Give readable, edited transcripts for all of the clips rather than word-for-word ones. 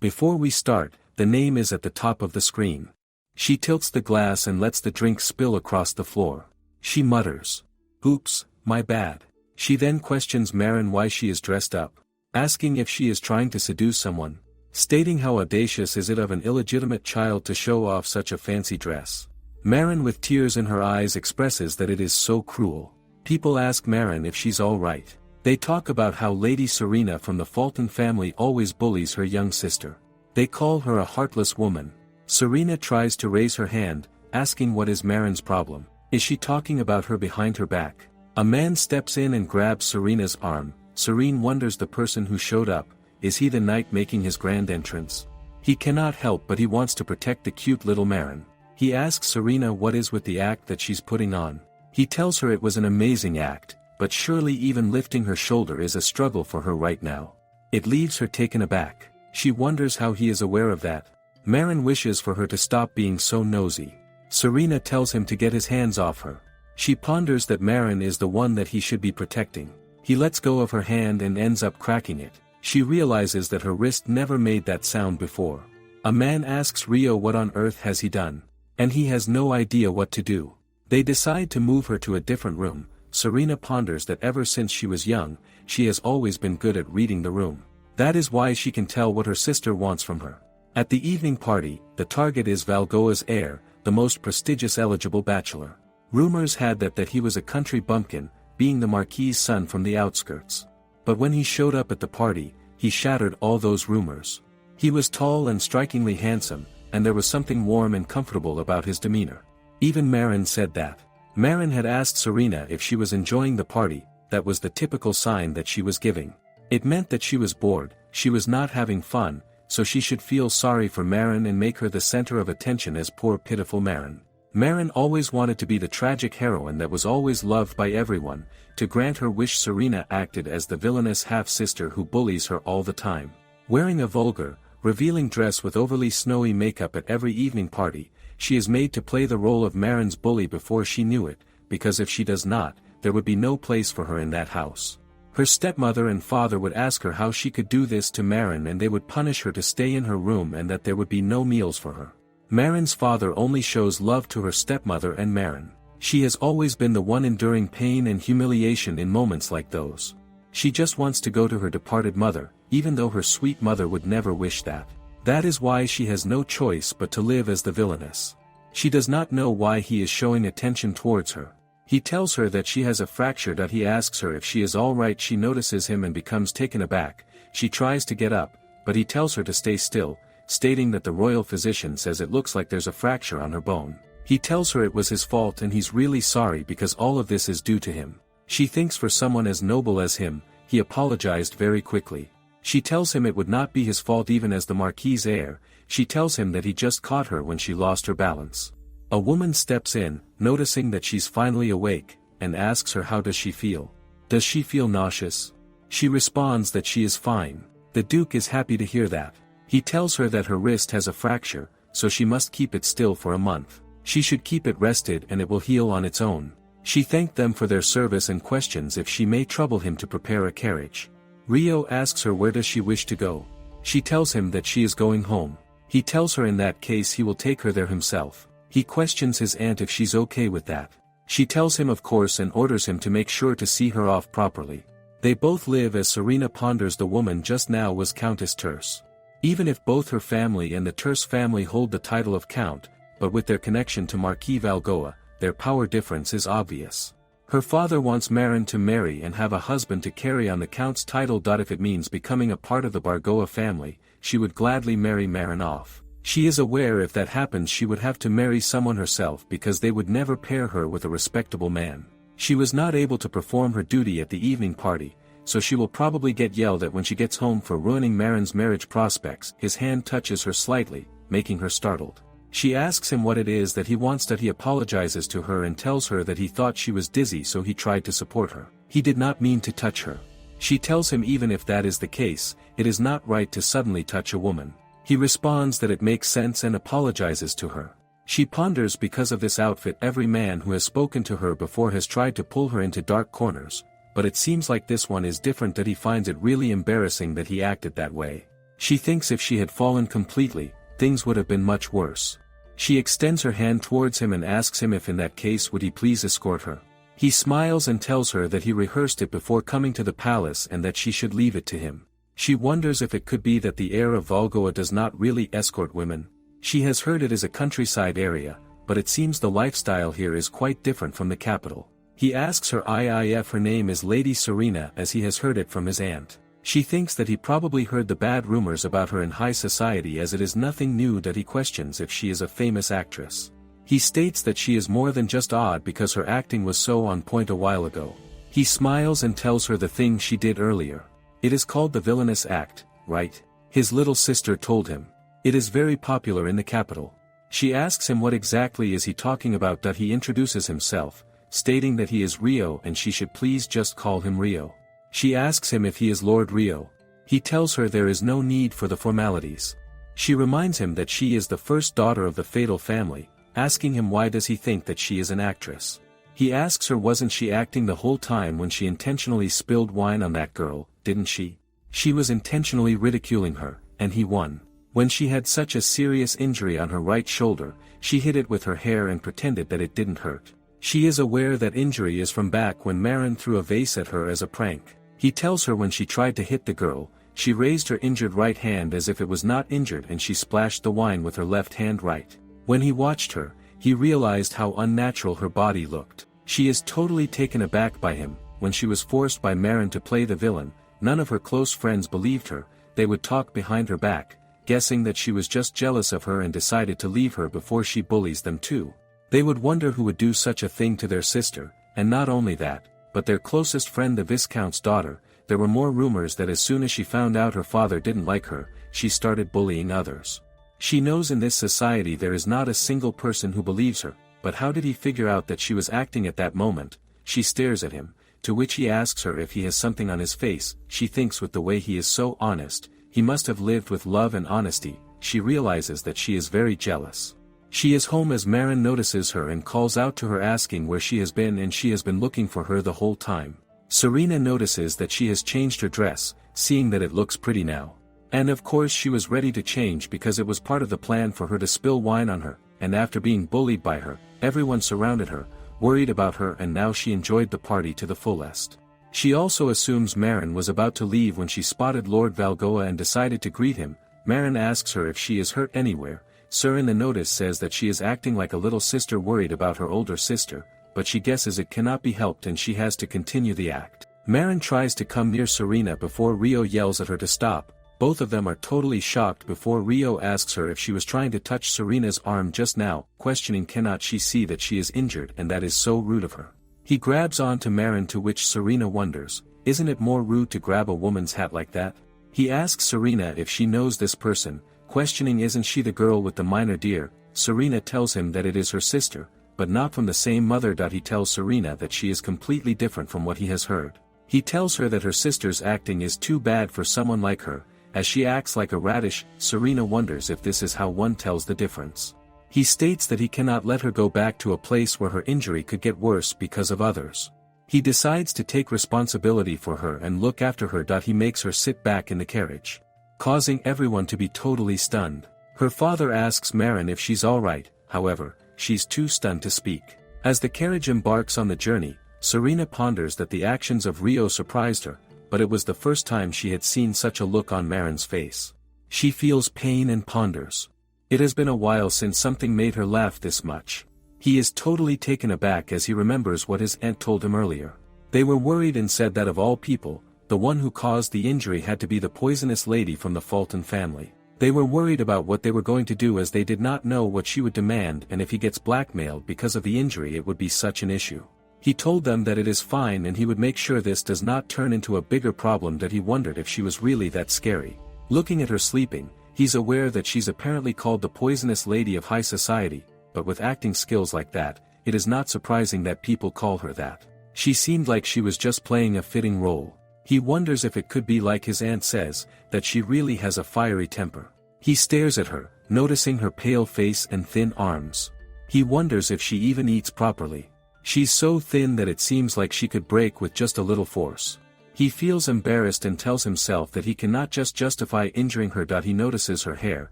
Before we start, the name is at the top of the screen. She tilts the glass and lets the drink spill across the floor. She mutters. Oops, my bad. She then questions Marin why she is dressed up, asking if she is trying to seduce someone, stating how audacious is it of an illegitimate child to show off such a fancy dress. Marin with tears in her eyes expresses that it is so cruel. People ask Marin if she's alright. They talk about how Lady Serena from the Fulton family always bullies her young sister. They call her a heartless woman. Serena tries to raise her hand, asking what is Marin's problem. Is she talking about her behind her back? A man steps in and grabs Serena's arm. Serena wonders the person who showed up, is he the knight making his grand entrance? He cannot help but he wants to protect the cute little Marin. He asks Serena what is with the act that she's putting on. He tells her it was an amazing act, but surely even lifting her shoulder is a struggle for her right now. It leaves her taken aback. She wonders how he is aware of that. Marin wishes for her to stop being so nosy. Serena tells him to get his hands off her. She ponders that Marin is the one that he should be protecting. He lets go of her hand and ends up cracking it. She realizes that her wrist never made that sound before. A man asks Rio what on earth has he done, and he has no idea what to do. They decide to move her to a different room. Serena ponders that ever since she was young, she has always been good at reading the room. That is why she can tell what her sister wants from her. At the evening party, the target is Valgoa's heir, the most prestigious eligible bachelor. Rumors had that he was a country bumpkin, being the Marquis's son from the outskirts. But when he showed up at the party, he shattered all those rumors. He was tall and strikingly handsome, and there was something warm and comfortable about his demeanor. Even Marin said that. Marin had asked Serena if she was enjoying the party. That was the typical sign that she was giving. It meant that she was bored, she was not having fun, so she should feel sorry for Marin and make her the center of attention as poor pitiful Marin. Marin always wanted to be the tragic heroine that was always loved by everyone. To grant her wish, Serena acted as the villainous half-sister who bullies her all the time. Wearing a vulgar, revealing dress with overly snowy makeup at every evening party, she is made to play the role of Marin's bully before she knew it, because if she does not, there would be no place for her in that house. Her stepmother and father would ask her how she could do this to Marin, and they would punish her to stay in her room and that there would be no meals for her. Marin's father only shows love to her stepmother and Marin. She has always been the one enduring pain and humiliation in moments like those. She just wants to go to her departed mother, even though her sweet mother would never wish that. That is why she has no choice but to live as the villainess. She does not know why he is showing attention towards her. He tells her that she has a fracture. He asks her if she is alright. She notices him and becomes taken aback. She tries to get up, but he tells her to stay still, stating that the royal physician says it looks like there's a fracture on her bone. He tells her it was his fault and he's really sorry because all of this is due to him. She thinks for someone as noble as him, he apologized very quickly. She tells him it would not be his fault even as the Marquis's heir. She tells him that he just caught her when she lost her balance. A woman steps in, noticing that she's finally awake, and asks her how does she feel. Does she feel nauseous? She responds that she is fine. The Duke is happy to hear that. He tells her that her wrist has a fracture, so she must keep it still for a month. She should keep it rested and it will heal on its own. She thanked them for their service and questions if she may trouble him to prepare a carriage. Rio asks her where does she wish to go. She tells him that she is going home. He tells her in that case he will take her there himself. He questions his aunt if she's okay with that. She tells him of course and orders him to make sure to see her off properly. They both live as Serena ponders the woman just now was Countess Terce. Even if both her family and the Terce family hold the title of Count, but with their connection to Marquis Valgoa, their power difference is obvious. Her father wants Marin to marry and have a husband to carry on the Count's title. If it means becoming a part of the Valgoa family, she would gladly marry Marin off. She is aware if that happens she would have to marry someone herself because they would never pair her with a respectable man. She was not able to perform her duty at the evening party, so she will probably get yelled at when she gets home for ruining Marin's marriage prospects. His hand touches her slightly, making her startled. She asks him what it is that he wants. He apologizes to her and tells her that he thought she was dizzy so he tried to support her. He did not mean to touch her. She tells him even if that is the case, it is not right to suddenly touch a woman. He responds that it makes sense and apologizes to her. She ponders because of this outfit every man who has spoken to her before has tried to pull her into dark corners, but it seems like this one is different. He finds it really embarrassing that he acted that way. She thinks if she had fallen completely, things would have been much worse. She extends her hand towards him and asks him if in that case would he please escort her. He smiles and tells her that he rehearsed it before coming to the palace and that she should leave it to him. She wonders if it could be that the heir of Volgoa does not really escort women. She has heard it is a countryside area, but it seems the lifestyle here is quite different from the capital. He asks her if her name is Lady Serena as he has heard it from his aunt. She thinks that he probably heard the bad rumors about her in high society as it is nothing new that he questions if she is a famous actress. He states that she is more than just odd because her acting was so on point a while ago. He smiles and tells her the thing she did earlier. It is called the villainous act, right? His little sister told him. It is very popular in the capital. She asks him what exactly is he talking about. He introduces himself, stating that he is Rio and she should please just call him Rio. She asks him if he is Lord Rio. He tells her there is no need for the formalities. She reminds him that she is the first daughter of the fatal family, asking him why does he think that she is an actress. He asks her wasn't she acting the whole time when she intentionally spilled wine on that girl, didn't she? She was intentionally ridiculing her, and he won. When she had such a serious injury on her right shoulder, she hid it with her hair and pretended that it didn't hurt. She is aware that injury is from back when Marin threw a vase at her as a prank. He tells her when she tried to hit the girl, she raised her injured right hand as if it was not injured and she splashed the wine with her left hand right. When he watched her, he realized how unnatural her body looked. She is totally taken aback by him. When she was forced by Marin to play the villain, none of her close friends believed her. They would talk behind her back, guessing that she was just jealous of her and decided to leave her before she bullies them too. They would wonder who would do such a thing to their sister, and not only that, but their closest friend the Viscount's daughter. There were more rumors that as soon as she found out her father didn't like her, she started bullying others. She knows in this society there is not a single person who believes her, but how did he figure out that she was acting at that moment? She stares at him, to which he asks her if he has something on his face. She thinks with the way he is so honest, he must have lived with love and honesty. She realizes that she is very jealous. She is home as Marin notices her and calls out to her asking where she has been, and she has been looking for her the whole time. Serena notices that she has changed her dress, seeing that it looks pretty now. And of course she was ready to change because it was part of the plan for her to spill wine on her, and after being bullied by her, everyone surrounded her, worried about her, and now she enjoyed the party to the fullest. She also assumes Marin was about to leave when she spotted Lord Valgoa and decided to greet him. Marin asks her if she is hurt anywhere. Serena notice says that she is acting like a little sister worried about her older sister, but she guesses it cannot be helped and she has to continue the act. Marin tries to come near Serena before Rio yells at her to stop. Both of them are totally shocked before Rio asks her if she was trying to touch Serena's arm just now, questioning cannot she see that she is injured and that is so rude of her. He grabs on to Marin, to which Serena wonders, isn't it more rude to grab a woman's hat like that? He asks Serena if she knows this person, questioning isn't she the girl with the minor deer. Serena tells him that it is her sister, but not from the same mother. He tells Serena that she is completely different from what he has heard. He tells her that her sister's acting is too bad for someone like her, as she acts like a radish. Serena wonders if this is how one tells the difference. He states that he cannot let her go back to a place where her injury could get worse because of others. He decides to take responsibility for her and look after her. He makes her sit back in the carriage, causing everyone to be totally stunned. Her father asks Marin if she's alright, however, she's too stunned to speak. As the carriage embarks on the journey, Serena ponders that the actions of Rio surprised her, but it was the first time she had seen such a look on Marin's face. She feels pain and ponders. It has been a while since something made her laugh this much. He is totally taken aback as he remembers what his aunt told him earlier. They were worried and said that of all people, the one who caused the injury had to be the poisonous lady from the Fulton family. They were worried about what they were going to do as they did not know what she would demand, and if he gets blackmailed because of the injury it would be such an issue. He told them that it is fine and he would make sure this does not turn into a bigger problem. He wondered if she was really that scary. Looking at her sleeping, he's aware that she's apparently called the poisonous lady of high society, but with acting skills like that, it is not surprising that people call her that. She seemed like she was just playing a fitting role. He wonders if it could be like his aunt says, that she really has a fiery temper. He stares at her, noticing her pale face and thin arms. He wonders if she even eats properly. She's so thin that it seems like she could break with just a little force. He feels embarrassed and tells himself that he cannot just justify injuring her. He notices her hair,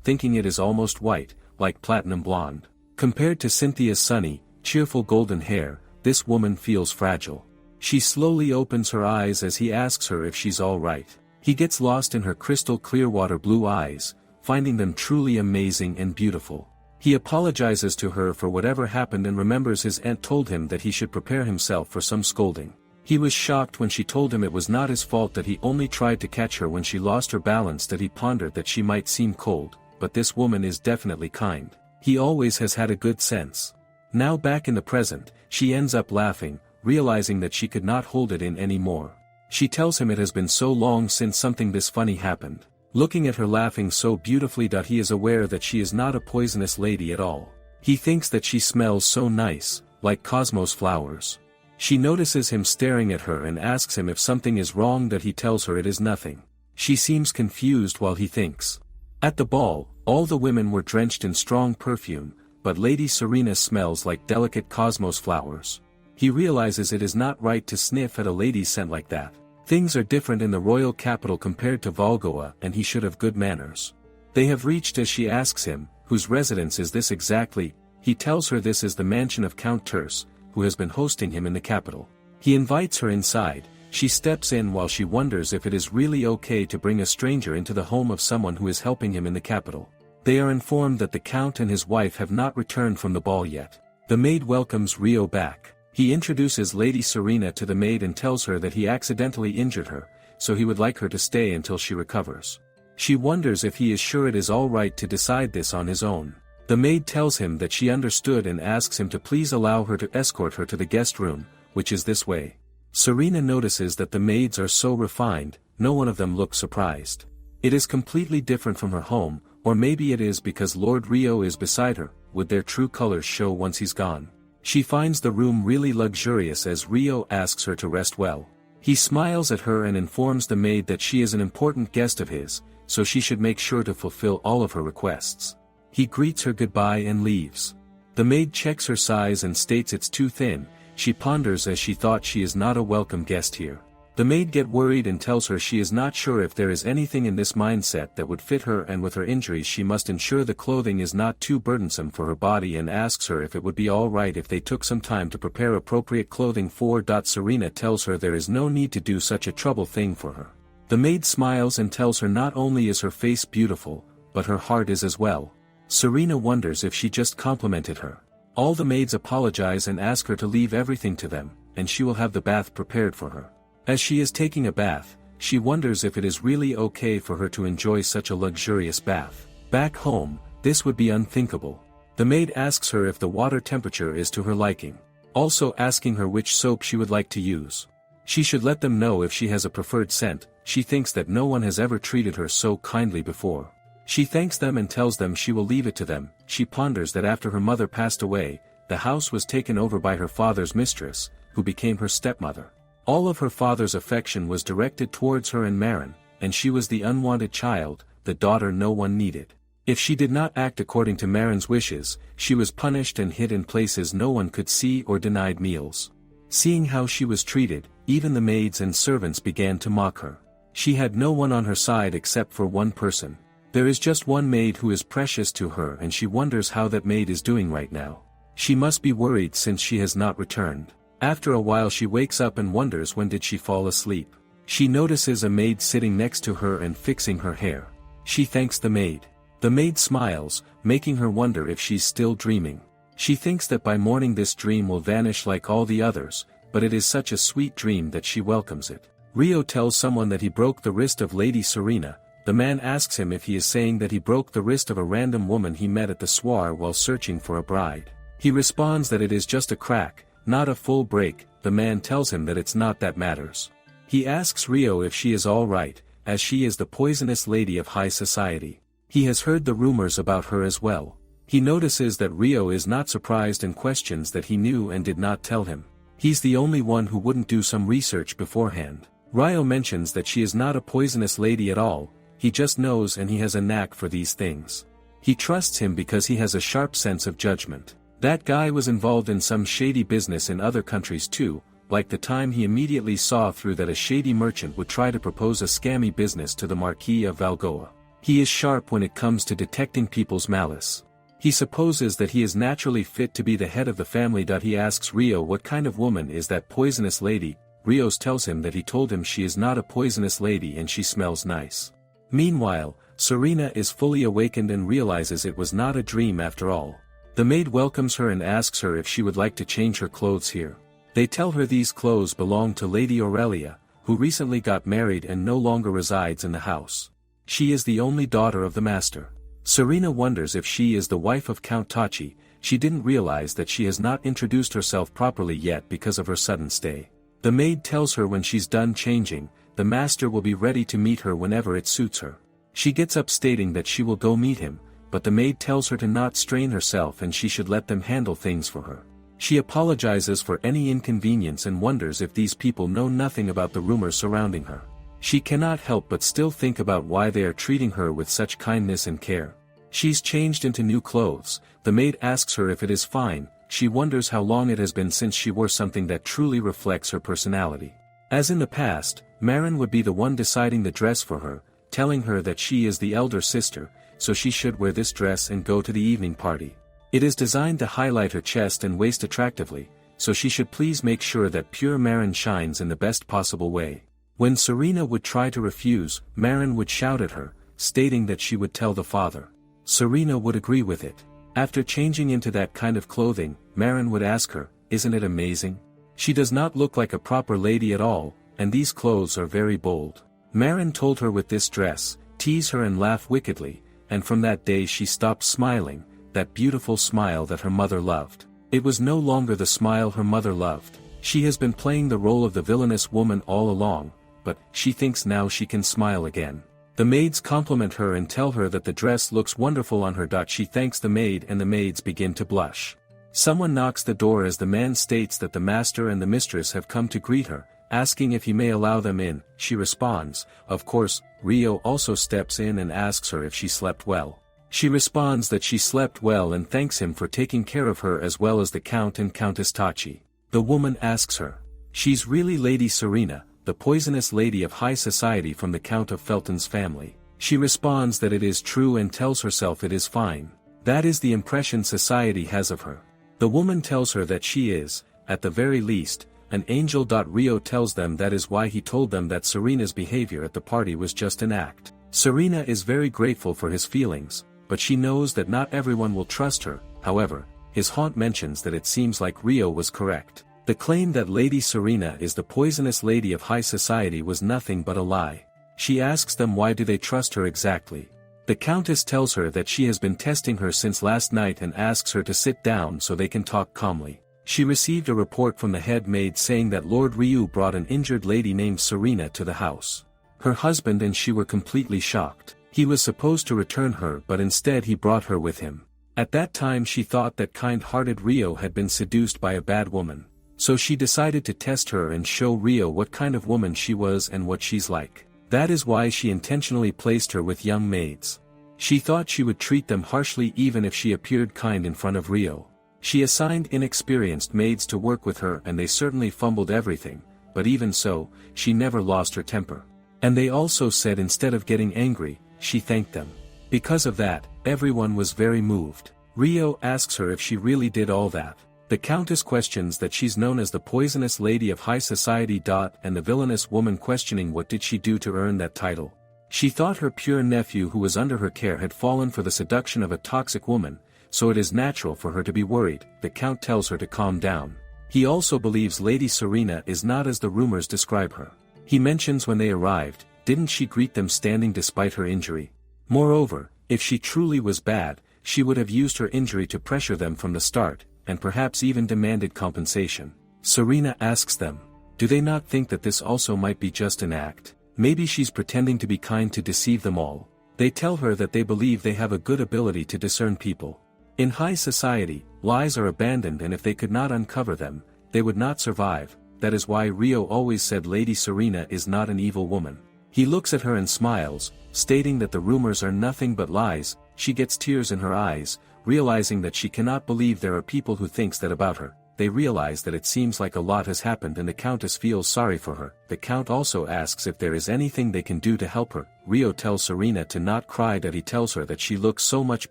thinking it is almost white, like platinum blonde. Compared to Cynthia's sunny, cheerful golden hair, this woman feels fragile. She slowly opens her eyes as he asks her if she's all right. He gets lost in her crystal clear water blue eyes, finding them truly amazing and beautiful. He apologizes to her for whatever happened and remembers his aunt told him that he should prepare himself for some scolding. He was shocked when she told him it was not his fault, that he only tried to catch her when she lost her balance. That he pondered that she might seem cold, but this woman is definitely kind. He always has had a good sense. Now back in the present, she ends up laughing, realizing that she could not hold it in anymore. She tells him it has been so long since something this funny happened. Looking at her laughing so beautifully, he is aware that she is not a poisonous lady at all. He thinks that she smells so nice, like cosmos flowers. She notices him staring at her and asks him if something is wrong. He tells her it is nothing. She seems confused while he thinks. At the ball, all the women were drenched in strong perfume, but Lady Serena smells like delicate cosmos flowers. He realizes it is not right to sniff at a lady's scent like that. Things are different in the royal capital compared to Volgoa, and he should have good manners. They have reached as she asks him, whose residence is this exactly? He tells her this is the mansion of Count Terce, who has been hosting him in the capital. He invites her inside. She steps in while she wonders if it is really okay to bring a stranger into the home of someone who is helping him in the capital. They are informed that the Count and his wife have not returned from the ball yet. The maid welcomes Rio back. He introduces Lady Serena to the maid and tells her that he accidentally injured her, so he would like her to stay until she recovers. She wonders if he is sure it is all right to decide this on his own. The maid tells him that she understood and asks him to please allow her to escort her to the guest room, which is this way. Serena notices that the maids are so refined, no one of them looks surprised. It is completely different from her home, or maybe it is because Lord Rio is beside her. Would their true colors show once he's gone? She finds the room really luxurious as Rio asks her to rest well. He smiles at her and informs the maid that she is an important guest of his, so she should make sure to fulfill all of her requests. He greets her goodbye and leaves. The maid checks her size and states it's too thin. She ponders as she thought she is not a welcome guest here. The maid gets worried and tells her she is not sure if there is anything in this mindset that would fit her, and with her injuries she must ensure the clothing is not too burdensome for her body, and asks her if it would be alright if they took some time to prepare appropriate clothing for. Serena tells her there is no need to do such a trouble thing for her. The maid smiles and tells her not only is her face beautiful, but her heart is as well. Serena wonders if she just complimented her. All the maids apologize and ask her to leave everything to them, and she will have the bath prepared for her. As she is taking a bath, she wonders if it is really okay for her to enjoy such a luxurious bath. Back home, this would be unthinkable. The maid asks her if the water temperature is to her liking, also asking her which soap she would like to use. She should let them know if she has a preferred scent. She thinks that no one has ever treated her so kindly before. She thanks them and tells them she will leave it to them. She ponders that after her mother passed away, the house was taken over by her father's mistress, who became her stepmother. All of her father's affection was directed towards her and Marin, and she was the unwanted child, the daughter no one needed. If she did not act according to Marin's wishes, she was punished and hid in places no one could see or denied meals. Seeing how she was treated, even the maids and servants began to mock her. She had no one on her side except for one person. There is just one maid who is precious to her, and she wonders how that maid is doing right now. She must be worried since she has not returned. After a while she wakes up and wonders when did she fall asleep. She notices a maid sitting next to her and fixing her hair. She thanks the maid. The maid smiles, making her wonder if she's still dreaming. She thinks that by morning this dream will vanish like all the others, but it is such a sweet dream that she welcomes it. Rio tells someone that he broke the wrist of Lady Serena. The man asks him if he is saying that he broke the wrist of a random woman he met at the soir while searching for a bride. He responds that it is just a crack, not a full break. The man tells him that it's not that matters. He asks Rio if she is all right, as she is the poisonous lady of high society. He has heard the rumors about her as well. He notices that Rio is not surprised and questions that he knew and did not tell him. He's the only one who wouldn't do some research beforehand. Rio mentions that she is not a poisonous lady at all. He just knows, and he has a knack for these things. He trusts him because he has a sharp sense of judgment. That guy was involved in some shady business in other countries too, like the time he immediately saw through that a shady merchant would try to propose a scammy business to the Marquis of Valgoa. He is sharp when it comes to detecting people's malice. He supposes that he is naturally fit to be the head of the family. He asks Rio what kind of woman is that poisonous lady. Rios tells him that he told him she is not a poisonous lady and she smells nice. Meanwhile, Serena is fully awakened and realizes it was not a dream after all. The maid welcomes her and asks her if she would like to change her clothes here. They tell her these clothes belong to Lady Aurelia, who recently got married and no longer resides in the house. She is the only daughter of the master. Serena wonders if she is the wife of Count Tachi. She didn't realize that she has not introduced herself properly yet because of her sudden stay. The maid tells her when she's done changing, the master will be ready to meet her whenever it suits her. She gets up stating that she will go meet him, but the maid tells her to not strain herself and she should let them handle things for her. She apologizes for any inconvenience and wonders if these people know nothing about the rumors surrounding her. She cannot help but still think about why they are treating her with such kindness and care. She's changed into new clothes. The maid asks her if it is fine. She wonders how long it has been since she wore something that truly reflects her personality. As in the past, Marin would be the one deciding the dress for her, telling her that she is the elder sister, so she should wear this dress and go to the evening party. It is designed to highlight her chest and waist attractively, so she should please make sure that pure Marin shines in the best possible way. When Serena would try to refuse, Marin would shout at her, stating that she would tell the father. Serena would agree with it. After changing into that kind of clothing, Marin would ask her, "Isn't it amazing? She does not look like a proper lady at all, and these clothes are very bold." Marin told her with this dress, tease her and laugh wickedly, and from that day she stopped smiling, that beautiful smile that her mother loved. It was no longer the smile her mother loved. She has been playing the role of the villainous woman all along, but she thinks now she can smile again. The maids compliment her and tell her that the dress looks wonderful on her. She thanks the maid and the maids begin to blush. Someone knocks the door as the man states that the master and the mistress have come to greet her, asking if he may allow them in. She responds, of course. Rio also steps in and asks her if she slept well. She responds that she slept well and thanks him for taking care of her as well as the Count and Countess Tachi. The woman asks her. She's really Lady Serena, the poisonous lady of high society from the Count of Felton's family. She responds that it is true and tells herself it is fine. That is the impression society has of her. The woman tells her that she is, at the very least, an angel. Rio tells them that is why he told them that Serena's behavior at the party was just an act. Serena is very grateful for his feelings, but she knows that not everyone will trust her. However, his haunt mentions that it seems like Rio was correct. The claim that Lady Serena is the poisonous lady of high society was nothing but a lie. She asks them why do they trust her exactly. The Countess tells her that she has been testing her since last night and asks her to sit down so they can talk calmly. She received a report from the head maid saying that Lord Ryu brought an injured lady named Serena to the house. Her husband and she were completely shocked. He was supposed to return her but instead he brought her with him. At that time she thought that kind-hearted Rio had been seduced by a bad woman. So she decided to test her and show Rio what kind of woman she was and what she's like. That is why she intentionally placed her with young maids. She thought she would treat them harshly even if she appeared kind in front of Rio. She assigned inexperienced maids to work with her and they certainly fumbled everything, but even so, she never lost her temper. And they also said instead of getting angry, she thanked them. Because of that, everyone was very moved. Rio asks her if she really did all that. The Countess questions that she's known as the poisonous lady of high society. And the villainous woman questioning what did she do to earn that title. She thought her pure nephew who was under her care had fallen for the seduction of a toxic woman, so it is natural for her to be worried. The Count tells her to calm down. He also believes Lady Serena is not as the rumors describe her. He mentions when they arrived, didn't she greet them standing despite her injury? Moreover, if she truly was bad, she would have used her injury to pressure them from the start, and perhaps even demanded compensation. Serena asks them, do they not think that this also might be just an act? Maybe she's pretending to be kind to deceive them all. They tell her that they believe they have a good ability to discern people. In high society, lies are abandoned and if they could not uncover them, they would not survive. That is why Rio always said Lady Serena is not an evil woman. He looks at her and smiles, stating that the rumors are nothing but lies. She gets tears in her eyes, realizing that she cannot believe there are people who thinks that about her. they realize that it seems like a lot has happened and the Countess feels sorry for her. The Count also asks if there is anything they can do to help her. Rio tells Serena to not cry, that he tells her that she looks so much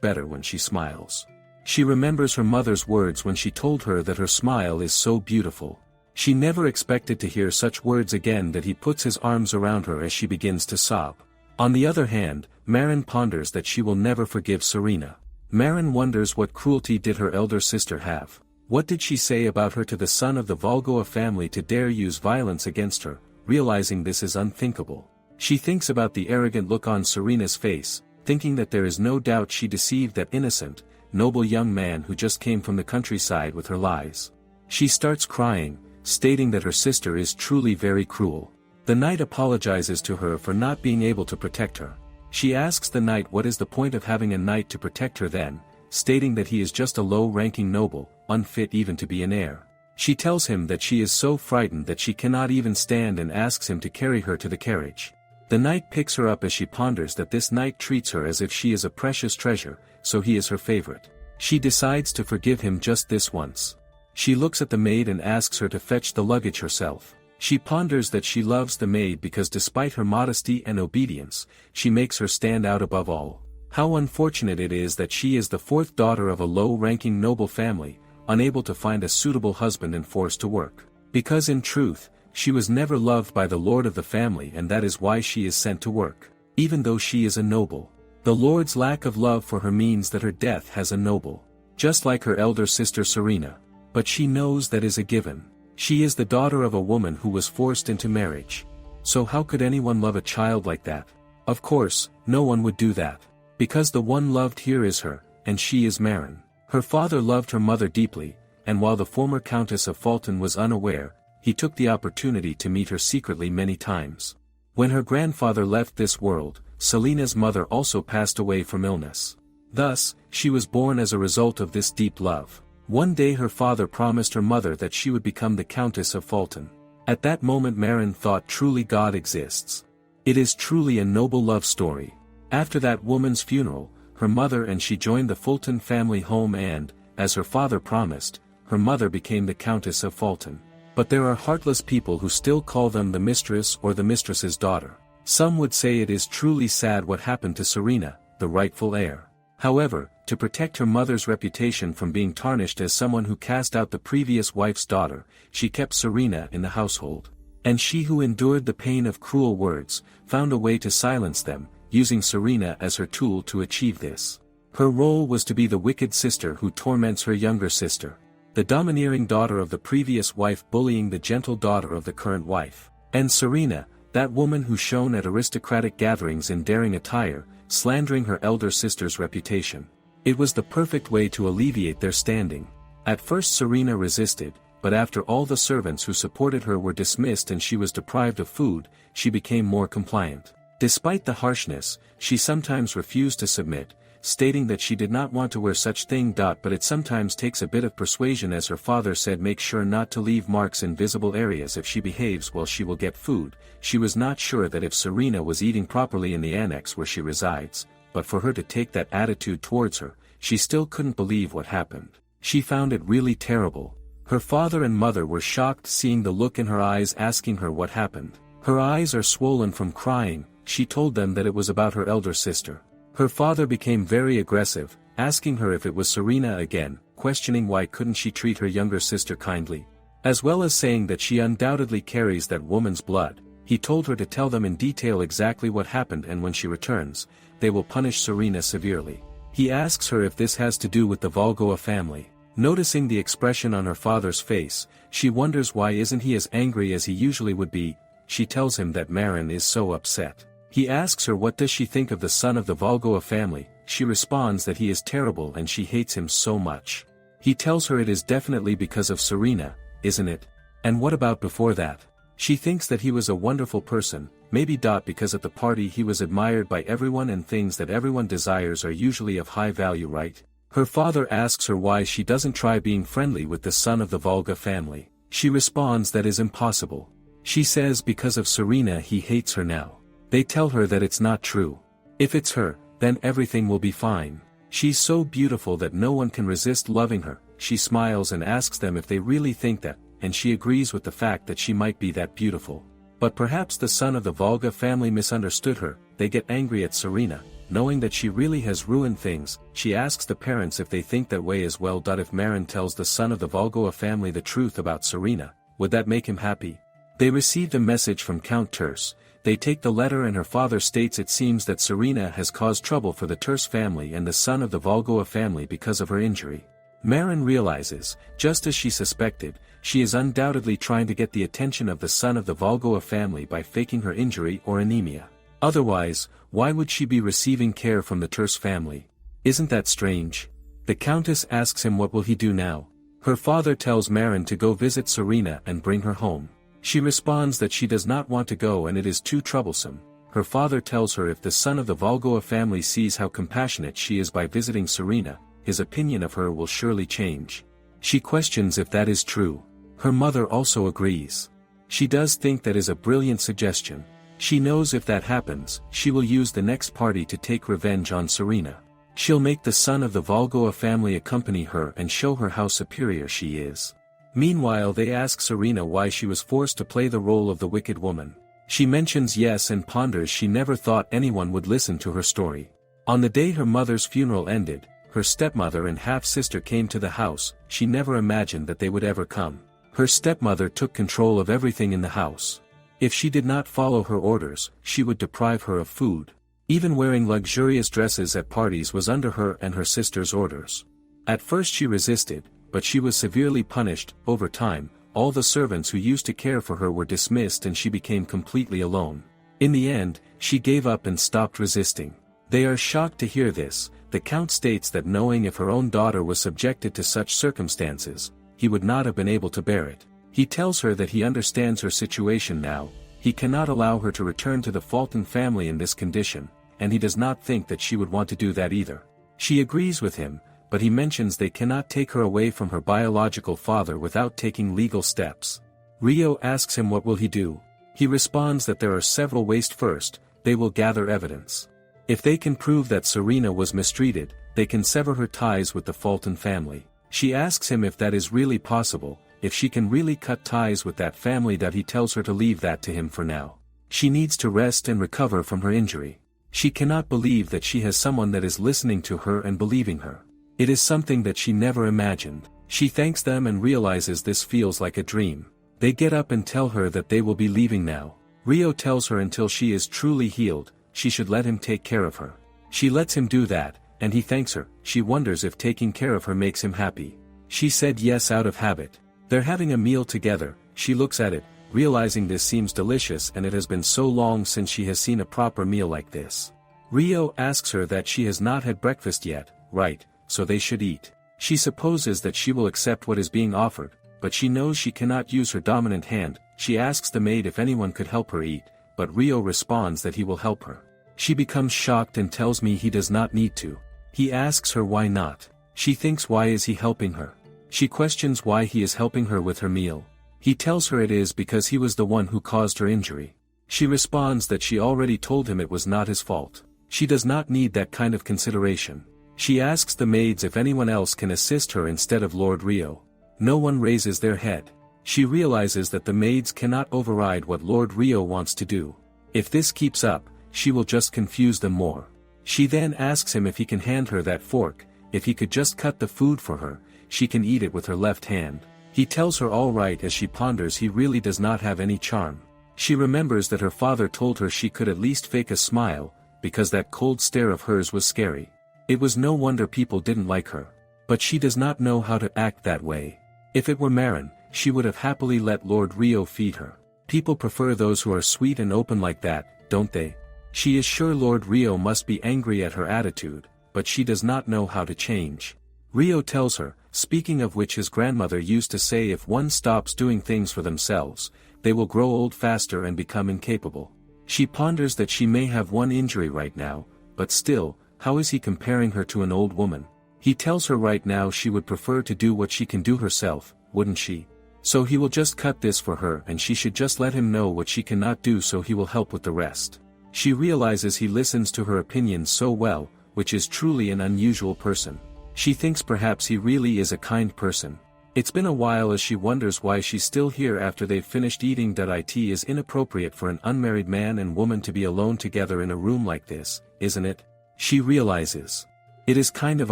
better when she smiles. She remembers her mother's words when she told her that her smile is so beautiful. She never expected to hear such words again. That he puts his arms around her as she begins to sob. On the other hand, Marin ponders that she will never forgive Serena. Marin wonders what cruelty did her elder sister have. What did she say about her to the son of the Volgoa family to dare use violence against her? Realizing this is unthinkable, she thinks about the arrogant look on Serena's face, thinking that there is no doubt she deceived that innocent, noble young man who just came from the countryside with her lies. She starts crying, stating that her sister is truly very cruel. The knight apologizes to her for not being able to protect her. She asks the knight what is the point of having a knight to protect her then, stating that he is just a low-ranking noble, unfit even to be an heir. She tells him that she is so frightened that she cannot even stand and asks him to carry her to the carriage. The knight picks her up as she ponders that this knight treats her as if she is a precious treasure, so he is her favorite. She decides to forgive him just this once. She looks at the maid and asks her to fetch the luggage herself. She ponders that she loves the maid because despite her modesty and obedience, she makes her stand out above all. How unfortunate it is that she is the fourth daughter of a low-ranking noble family, unable to find a suitable husband and forced to work. Because in truth, she was never loved by the lord of the family, and that is why she is sent to work. Even though she is a noble, the lord's lack of love for her means that her death has a noble. Just like her elder sister Serena. But she knows that is a given. She is the daughter of a woman who was forced into marriage. So how could anyone love a child like that? Of course, no one would do that. Because the one loved here is her, and she is Marin. Her father loved her mother deeply, and while the former Countess of Fulton was unaware, he took the opportunity to meet her secretly many times. When her grandfather left this world, Selena's mother also passed away from illness. Thus, she was born as a result of this deep love. One day her father promised her mother that she would become the Countess of Fulton. At that moment Marin thought truly God exists. It is truly a noble love story. After that woman's funeral, her mother and she joined the Fulton family home and, as her father promised, her mother became the Countess of Fulton. But there are heartless people who still call them the mistress or the mistress's daughter. Some would say it is truly sad what happened to Serena, the rightful heir. However, to protect her mother's reputation from being tarnished as someone who cast out the previous wife's daughter, she kept Serena in the household. And she who endured the pain of cruel words, found a way to silence them, using Serena as her tool to achieve this. Her role was to be the wicked sister who torments her younger sister. The domineering daughter of the previous wife bullying the gentle daughter of the current wife. And Serena, that woman who shone at aristocratic gatherings in daring attire, slandering her elder sister's reputation. It was the perfect way to alleviate their standing. At first Serena resisted, but after all the servants who supported her were dismissed and she was deprived of food, she became more compliant. Despite the harshness, she sometimes refused to submit, stating that she did not want to wear such thing. But it sometimes takes a bit of persuasion, as her father said, make sure not to leave marks in visible areas. If she behaves well she will get food. She was not sure that if Serena was eating properly in the annex where she resides, but for her to take that attitude towards her, she still couldn't believe what happened. She found it really terrible. Her father and mother were shocked seeing the look in her eyes, asking her what happened. Her eyes are swollen from crying. She told them that it was about her elder sister. Her father became very aggressive, asking her if it was Serena again, questioning why couldn't she treat her younger sister kindly. As well as saying that she undoubtedly carries that woman's blood, he told her to tell them in detail exactly what happened, and when she returns, they will punish Serena severely. He asks her if this has to do with the Volgoa family. Noticing the expression on her father's face, she wonders why isn't he as angry as he usually would be. She tells him that Marin is so upset. He asks her what does she think of the son of the Volgoa family. She responds that he is terrible and she hates him so much. He tells her it is definitely because of Serena, isn't it? And what about before that? She thinks that he was a wonderful person, maybe. Because at the party he was admired by everyone, and things that everyone desires are usually of high value, right? Her father asks her why she doesn't try being friendly with the son of the Volga family. She responds that is impossible. She says because of Serena he hates her now. They tell her that it's not true. If it's her, then everything will be fine. She's so beautiful that no one can resist loving her. She smiles and asks them if they really think that, and she agrees with the fact that she might be that beautiful. But perhaps the son of the Volga family misunderstood her. They get angry at Serena, knowing that she really has ruined things. She asks the parents if they think that way as well. If Marin tells the son of the Volga family the truth about Serena, would that make him happy? They received a message from Count Terce. They take the letter and her father states it seems that Serena has caused trouble for the Terce family and the son of the Volga family because of her injury. Marin realizes, just as she suspected, she is undoubtedly trying to get the attention of the son of the Volga family by faking her injury or anemia. Otherwise, why would she be receiving care from the Terce family? Isn't that strange? The countess asks him what will he do now. Her father tells Marin to go visit Serena and bring her home. She responds that she does not want to go and it is too troublesome. Her father tells her if the son of the Volga family sees how compassionate she is by visiting Serena, his opinion of her will surely change. She questions if that is true. Her mother also agrees. She does think that is a brilliant suggestion. She knows if that happens, she will use the next party to take revenge on Serena. She'll make the son of the Volga family accompany her and show her how superior she is. Meanwhile, they ask Serena why she was forced to play the role of the wicked woman. She mentions yes and ponders she never thought anyone would listen to her story. On the day her mother's funeral ended, her stepmother and half-sister came to the house. She never imagined that they would ever come. Her stepmother took control of everything in the house. If she did not follow her orders, she would deprive her of food. Even wearing luxurious dresses at parties was under her and her sister's orders. At first she resisted, but she was severely punished. Over time, all the servants who used to care for her were dismissed and she became completely alone. In the end, she gave up and stopped resisting. They are shocked to hear this. The count states that knowing if her own daughter was subjected to such circumstances, he would not have been able to bear it. He tells her that he understands her situation now. He cannot allow her to return to the Fulton family in this condition, and he does not think that she would want to do that either. She agrees with him, but he mentions they cannot take her away from her biological father without taking legal steps. Rio asks him what will he do. He responds that there are several ways. First, they will gather evidence. If they can prove that Serena was mistreated, they can sever her ties with the Fulton family. She asks him if that is really possible, if she can really cut ties with that family. He tells her to leave that to him for now. She needs to rest and recover from her injury. She cannot believe that she has someone that is listening to her and believing her. It is something that she never imagined. She thanks them and realizes this feels like a dream. They get up and tell her that they will be leaving now. Rio tells her until she is truly healed, she should let him take care of her. She lets him do that, and he thanks her. She wonders if taking care of her makes him happy. She said yes out of habit. They're having a meal together. She looks at it, realizing this seems delicious and it has been so long since she has seen a proper meal like this. Rio asks her that she has not had breakfast yet, right? So they should eat. She supposes that she will accept what is being offered, but she knows she cannot use her dominant hand. She asks the maid if anyone could help her eat, but Rio responds that he will help her. She becomes shocked and tells me he does not need to. He asks her why not. She thinks why is he helping her. She questions why he is helping her with her meal. He tells her it is because he was the one who caused her injury. She responds that she already told him it was not his fault. She does not need that kind of consideration. She asks the maids if anyone else can assist her instead of Lord Rio. No one raises their head. She realizes that the maids cannot override what Lord Rio wants to do. If this keeps up, she will just confuse them more. She then asks him if he can hand her that fork. If he could just cut the food for her, she can eat it with her left hand. He tells her all right as she ponders he really does not have any charm. She remembers that her father told her she could at least fake a smile, because that cold stare of hers was scary. It was no wonder people didn't like her. But she does not know how to act that way. If it were Marin, she would have happily let Lord Rio feed her. People prefer those who are sweet and open like that, don't they? She is sure Lord Rio must be angry at her attitude, but she does not know how to change. Rio tells her, speaking of which his grandmother used to say if one stops doing things for themselves, they will grow old faster and become incapable. She ponders that she may have one injury right now, but still, how is he comparing her to an old woman? He tells her right now she would prefer to do what she can do herself, wouldn't she? So he will just cut this for her and she should just let him know what she cannot do so he will help with the rest. She realizes he listens to her opinions so well, which is truly an unusual person. She thinks perhaps he really is a kind person. It's been a while as she wonders why she's still here after they've finished eating. It is inappropriate for an unmarried man and woman to be alone together in a room like this, isn't it? She realizes. It is kind of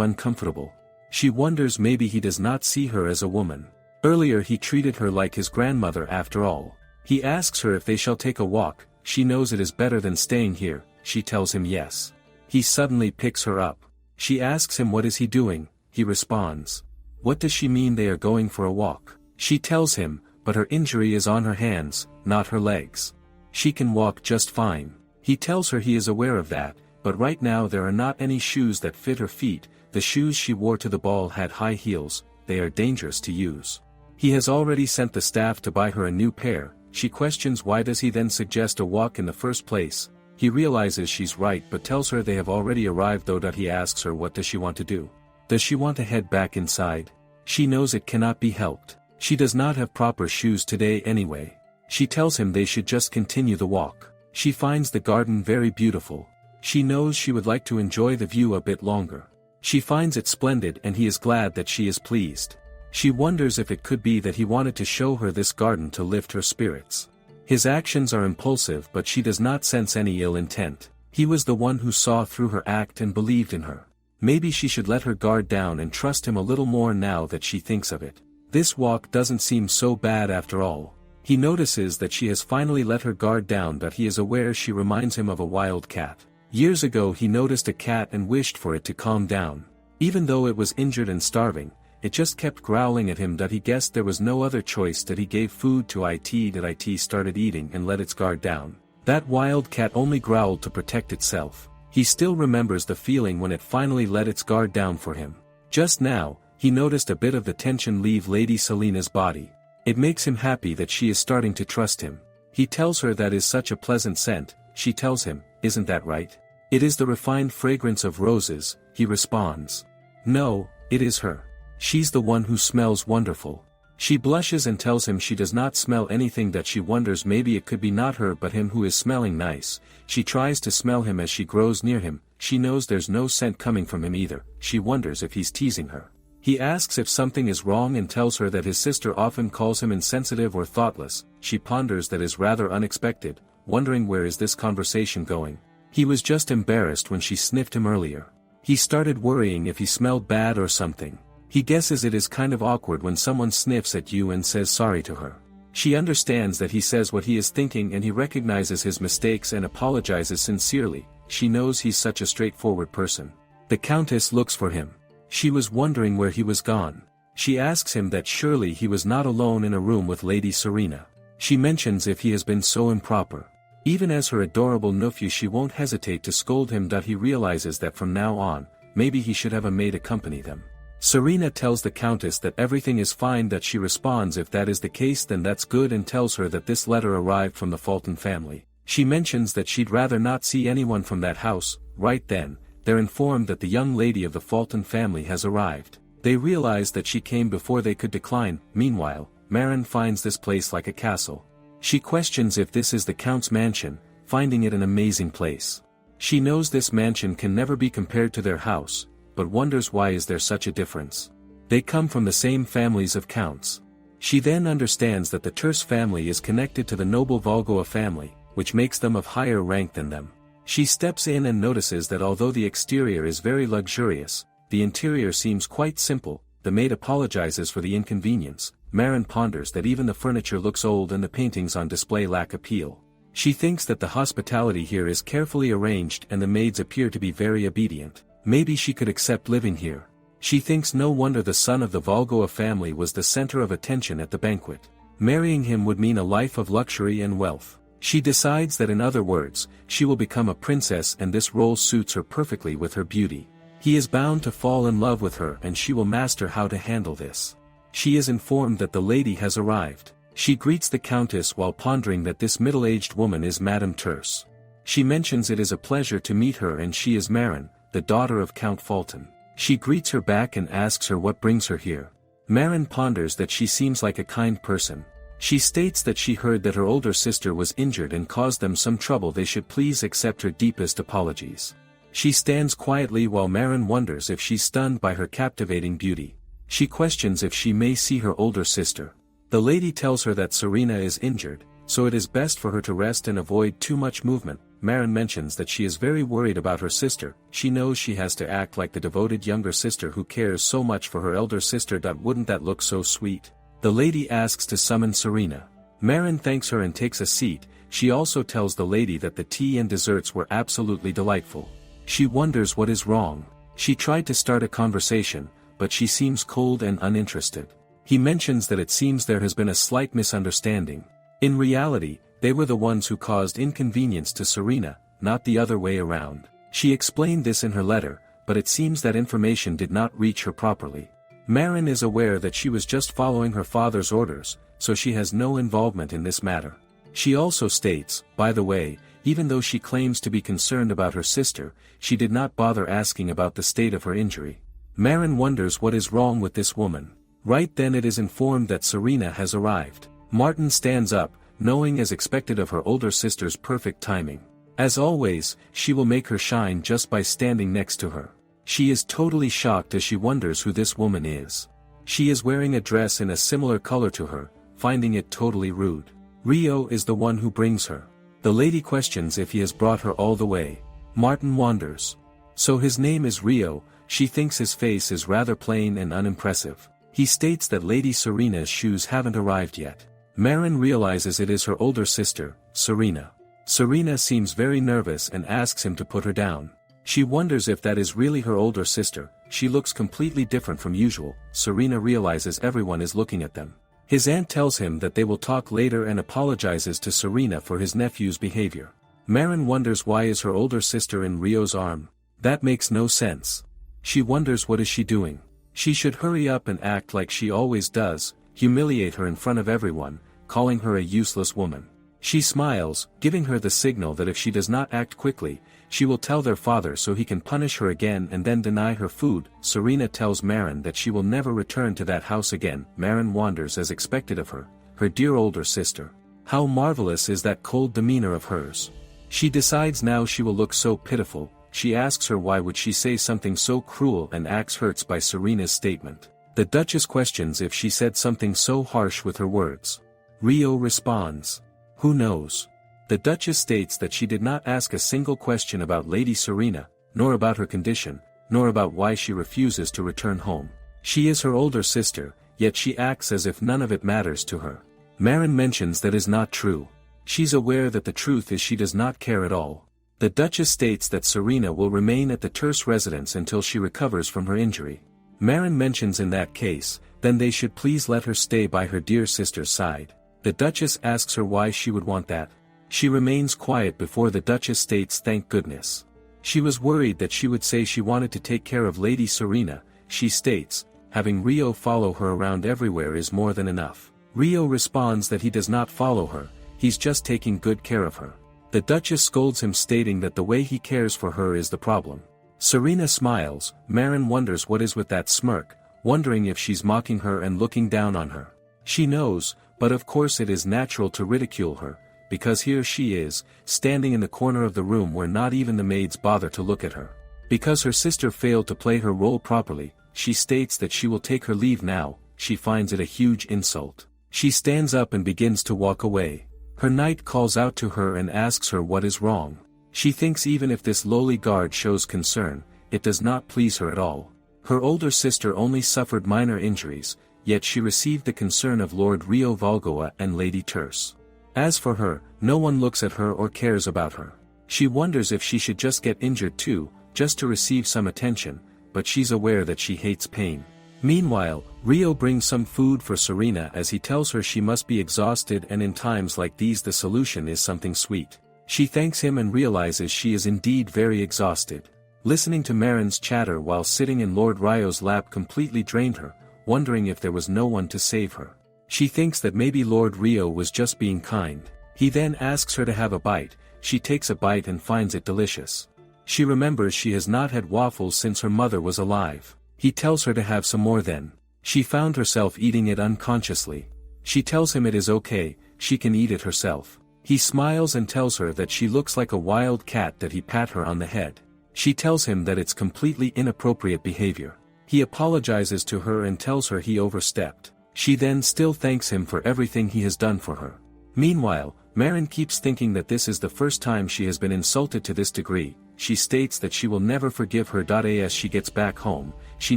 uncomfortable. She wonders maybe he does not see her as a woman. Earlier he treated her like his grandmother after all. He asks her if they shall take a walk. She knows it is better than staying here. She tells him yes. He suddenly picks her up. She asks him what is he doing. He responds. What does she mean they are going for a walk? She tells him, but her injury is on her hands, not her legs. She can walk just fine. He tells her he is aware of that, but right now there are not any shoes that fit her feet. The shoes she wore to the ball had high heels. They are dangerous to use. He has already sent the staff to buy her a new pair. She questions why does he then suggest a walk in the first place. He realizes she's right but tells her they have already arrived though. He asks her what does she want to do. Does she want to head back inside? She knows it cannot be helped. She does not have proper shoes today anyway. She tells him they should just continue the walk. She finds the garden very beautiful. She knows she would like to enjoy the view a bit longer. She finds it splendid and he is glad that she is pleased. She wonders if it could be that he wanted to show her this garden to lift her spirits. His actions are impulsive but she does not sense any ill intent. He was the one who saw through her act and believed in her. Maybe she should let her guard down and trust him a little more now that she thinks of it. This walk doesn't seem so bad after all. He notices that she has finally let her guard down but he is aware she reminds him of a wild cat. Years ago he noticed a cat and wished for it to calm down. Even though it was injured and starving, it just kept growling at him. He guessed there was no other choice. He gave food to it. It started eating and let its guard down. That wild cat only growled to protect itself. He still remembers the feeling when it finally let its guard down for him. Just now, he noticed a bit of the tension leave Lady Selena's body. It makes him happy that she is starting to trust him. He tells her that is such a pleasant scent. She tells him, isn't that right? It is the refined fragrance of roses, he responds. No, it is her. She's the one who smells wonderful. She blushes and tells him she does not smell anything. That she wonders maybe it could be not her but him who is smelling nice. She tries to smell him as she grows near him. She knows there's no scent coming from him either. She wonders if he's teasing her. He asks if something is wrong and tells her that his sister often calls him insensitive or thoughtless. She ponders that is rather unexpected, wondering where is this conversation going. He was just embarrassed when she sniffed him earlier. He started worrying if he smelled bad or something. He guesses it is kind of awkward when someone sniffs at you and says sorry to her. She understands that he says what he is thinking and he recognizes his mistakes and apologizes sincerely. She knows he's such a straightforward person. The Countess looks for him. She was wondering where he was gone. She asks him that surely he was not alone in a room with Lady Serena. She mentions if he has been so improper. Even as her adorable nephew she won't hesitate to scold him. He realizes that from now on, maybe he should have a maid accompany them. Serena tells the Countess that everything is fine. That she responds if that is the case then that's good and tells her that this letter arrived from the Fulton family. She mentions that she'd rather not see anyone from that house. Right then, they're informed that the young lady of the Fulton family has arrived. They realize that she came before they could decline. Meanwhile, Marin finds this place like a castle. She questions if this is the Count's mansion, finding it an amazing place. She knows this mansion can never be compared to their house, but wonders why is there such a difference. They come from the same families of counts. She then understands that the Terse family is connected to the noble Volgoa family, which makes them of higher rank than them. She steps in and notices that although the exterior is very luxurious, the interior seems quite simple. The maid apologizes for the inconvenience. Marin ponders that even the furniture looks old and the paintings on display lack appeal. She thinks that the hospitality here is carefully arranged and the maids appear to be very obedient. Maybe she could accept living here. She thinks no wonder the son of the Volgoa family was the center of attention at the banquet. Marrying him would mean a life of luxury and wealth. She decides that in other words, she will become a princess and this role suits her perfectly with her beauty. He is bound to fall in love with her and she will master how to handle this. She is informed that the lady has arrived. She greets the Countess while pondering that this middle-aged woman is Madame Terse. She mentions it is a pleasure to meet her and she is Marin, the daughter of Count Fulton. She greets her back and asks her what brings her here. Marin ponders that she seems like a kind person. She states that she heard that her older sister was injured and caused them some trouble. They should please accept her deepest apologies. She stands quietly while Marin wonders if she's stunned by her captivating beauty. She questions if she may see her older sister. The lady tells her that Serena is injured, so it is best for her to rest and avoid too much movement. Marin mentions that she is very worried about her sister. She knows she has to act like the devoted younger sister who cares so much for her elder sister. Wouldn't that look so sweet? The lady asks to summon Serena. Marin thanks her and takes a seat. She also tells the lady that the tea and desserts were absolutely delightful. She wonders what is wrong. She tried to start a conversation, but she seems cold and uninterested. He mentions that it seems there has been a slight misunderstanding. In reality, they were the ones who caused inconvenience to Serena, not the other way around. She explained this in her letter, but it seems that information did not reach her properly. Marin is aware that she was just following her father's orders, so she has no involvement in this matter. She also states, by the way, even though she claims to be concerned about her sister, she did not bother asking about the state of her injury. Marin wonders what is wrong with this woman. Right then it is informed that Serena has arrived. Martin stands up, knowing as expected of her older sister's perfect timing. As always, she will make her shine just by standing next to her. She is totally shocked as she wonders who this woman is. She is wearing a dress in a similar color to her, finding it totally rude. Rio is the one who brings her. The lady questions if he has brought her all the way. Martin wonders. So his name is Rio. She thinks his face is rather plain and unimpressive. He states that Lady Serena's shoes haven't arrived yet. Marin realizes it is her older sister, Serena. Serena seems very nervous and asks him to put her down. She wonders if that is really her older sister. She looks completely different from usual. Serena realizes everyone is looking at them. His aunt tells him that they will talk later and apologizes to Serena for his nephew's behavior. Marin wonders why is her older sister in Rio's arm. That makes no sense. She wonders what is she doing. She should hurry up and act like she always does, humiliate her in front of everyone, calling her a useless woman. She smiles, giving her the signal that if she does not act quickly, she will tell their father so he can punish her again and then deny her food. Serena tells Marin that she will never return to that house again. Marin wonders as expected of her, her dear older sister. How marvelous is that cold demeanor of hers. She decides now she will look so pitiful. She asks her why would she say something so cruel and acts hurt by Serena's statement. The Duchess questions if she said something so harsh with her words. Rio responds, "Who knows?" The Duchess states that she did not ask a single question about Lady Serena, nor about her condition, nor about why she refuses to return home. She is her older sister, yet she acts as if none of it matters to her. Marin mentions that is not true. She's aware that the truth is she does not care at all. The Duchess states that Serena will remain at the Terse residence until she recovers from her injury. Marin mentions in that case, then they should please let her stay by her dear sister's side. The Duchess asks her why she would want that. She remains quiet before the Duchess states thank goodness. She was worried that she would say she wanted to take care of Lady Serena. She states, having Rio follow her around everywhere is more than enough. Rio responds that he does not follow her, he's just taking good care of her. The Duchess scolds him stating that the way he cares for her is the problem. Serena smiles. Marin wonders what is with that smirk, wondering if she's mocking her and looking down on her. She knows, but of course it is natural to ridicule her, because here she is, standing in the corner of the room where not even the maids bother to look at her. Because her sister failed to play her role properly, she states that she will take her leave now. She finds it a huge insult. She stands up and begins to walk away. Her knight calls out to her and asks her what is wrong. She thinks even if this lowly guard shows concern, it does not please her at all. Her older sister only suffered minor injuries, yet she received the concern of Lord Rio Valgoa and Lady Terse. As for her, no one looks at her or cares about her. She wonders if she should just get injured too, just to receive some attention, but she's aware that she hates pain. Meanwhile, Rio brings some food for Serena as he tells her she must be exhausted and in times like these the solution is something sweet. She thanks him and realizes she is indeed very exhausted. Listening to Marin's chatter while sitting in Lord Rio's lap completely drained her, wondering if there was no one to save her. She thinks that maybe Lord Rio was just being kind. He then asks her to have a bite. She takes a bite and finds it delicious. She remembers she has not had waffles since her mother was alive. He tells her to have some more then. She found herself eating it unconsciously. She tells him it is okay, she can eat it herself. He smiles and tells her that she looks like a wild cat that he pat her on the head. She tells him that it's completely inappropriate behavior. He apologizes to her and tells her he overstepped. She then still thanks him for everything he has done for her. Meanwhile, Marin keeps thinking that this is the first time she has been insulted to this degree. She states that she will never forgive her. As she gets back home, she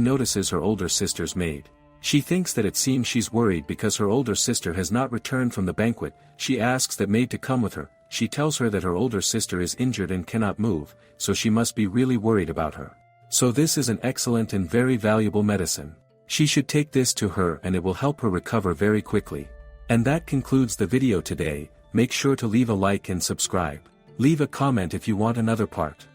notices her older sister's maid. She thinks that it seems she's worried because her older sister has not returned from the banquet. She asks that maid to come with her. She tells her that her older sister is injured and cannot move, so she must be really worried about her. So this is an excellent and very valuable medicine. She should take this to her and it will help her recover very quickly. And that concludes the video today. Make sure to leave a like and subscribe. Leave a comment if you want another part.